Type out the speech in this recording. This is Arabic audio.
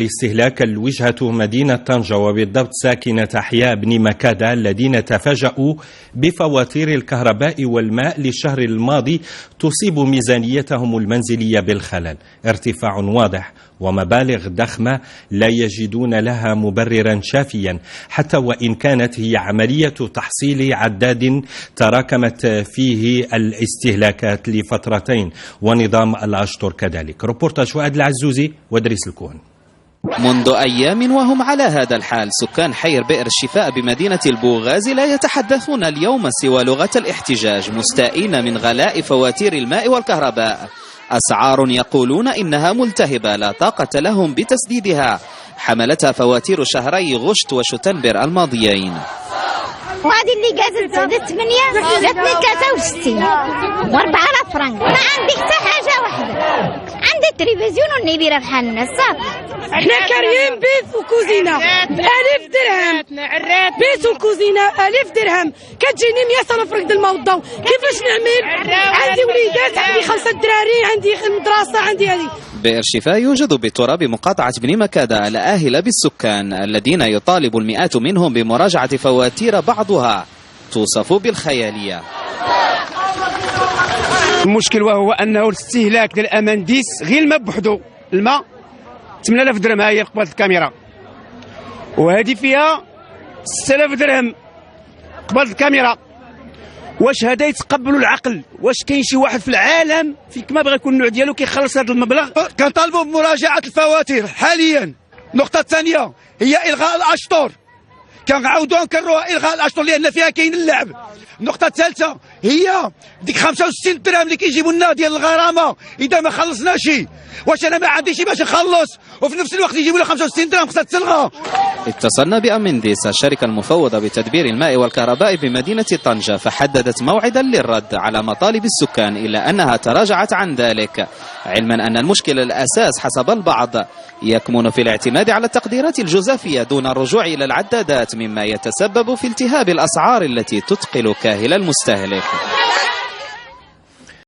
استهلاك الوجهة مدينة طنجة وبالضبط ساكنة أحياء بن مكادة الذين تفاجؤوا بفواتير الكهرباء والماء للشهر الماضي تصيب ميزانيتهم المنزلية بالخلل. ارتفاع واضح ومبالغ ضخمة لا يجدون لها مبررا شافيا، حتى وإن كانت هي عملية تحصيل عداد تراكمت فيه الاستهلاكات لفترتين، ونظام الأشطر كذلك. روبورتاج فؤاد العزوزي ودريس الكون. منذ أيام وهم على هذا الحال، سكان حي بئر الشفاء بمدينة البوغاز لا يتحدثون اليوم سوى لغة الاحتجاج، مستائين من غلاء فواتير الماء والكهرباء. أسعار يقولون إنها ملتهبة لا طاقة لهم بتسديدها، حملتها فواتير شهري غشت وشتنبر الماضيين. وهذه اللي قازت 8 جاتني 63 و4000 فرنك. ما عندي حتى حاجة واحدة، عندي التلفزيون والنبيرة بحال الناس صافي. احنا كاريين بيت وكوزينة ب1000 درهم، بيت وكوزينة 1000 درهم، كتجيني 100 ألف رقد الماء والضوء، كيفاش نعمل؟ عندي وليدات، عندي 5 دراري، عندي مدرسة، عندي هذه. بئر شفاء يوجد بتراب مقاطعة بن مكادة الآهلة بالسكان الذين يطالب المئات منهم بمراجعة فواتير بعضها توصف بالخيالية. المشكل وهو أنه الاستهلاك ديال الأمانديس غير الماء بوحدو، الماء 8000 درهم هي قبالة الكاميرا، وهذه فيها 6000 درهم قبالة الكاميرا. واش هذا يتقبلوا العقل؟ واش كاين شي واحد في العالم فيك ما بغى يكون النوع ديالو كيخلص هذا المبلغ؟ كنطالبوا بمراجعه الفواتير حاليا. النقطه الثانيه هي الغاء الاشطر، كنعاودوا نكرروها الغاء الاشطر لان فيها كاين اللعب. النقطه الثالثه هي ديك 65 درهم اللي كيجيبوا لنا ديال الغرامه اذا ما خلصناش. واش انا ما عنديش باش نخلص وفي نفس الوقت يجيبوا لي 65 درهم خصها تلغى؟ اتصلنا بأمنديس الشركة المفوضة بتدبير الماء والكهرباء بمدينة طنجة، فحددت موعدا للرد على مطالب السكان، إلا أنها تراجعت عن ذلك، علما أن المشكلة الأساس حسب البعض يكمن في الاعتماد على التقديرات الجزافية دون الرجوع إلى العدادات، مما يتسبب في التهاب الأسعار التي تثقل كاهل المستهلك.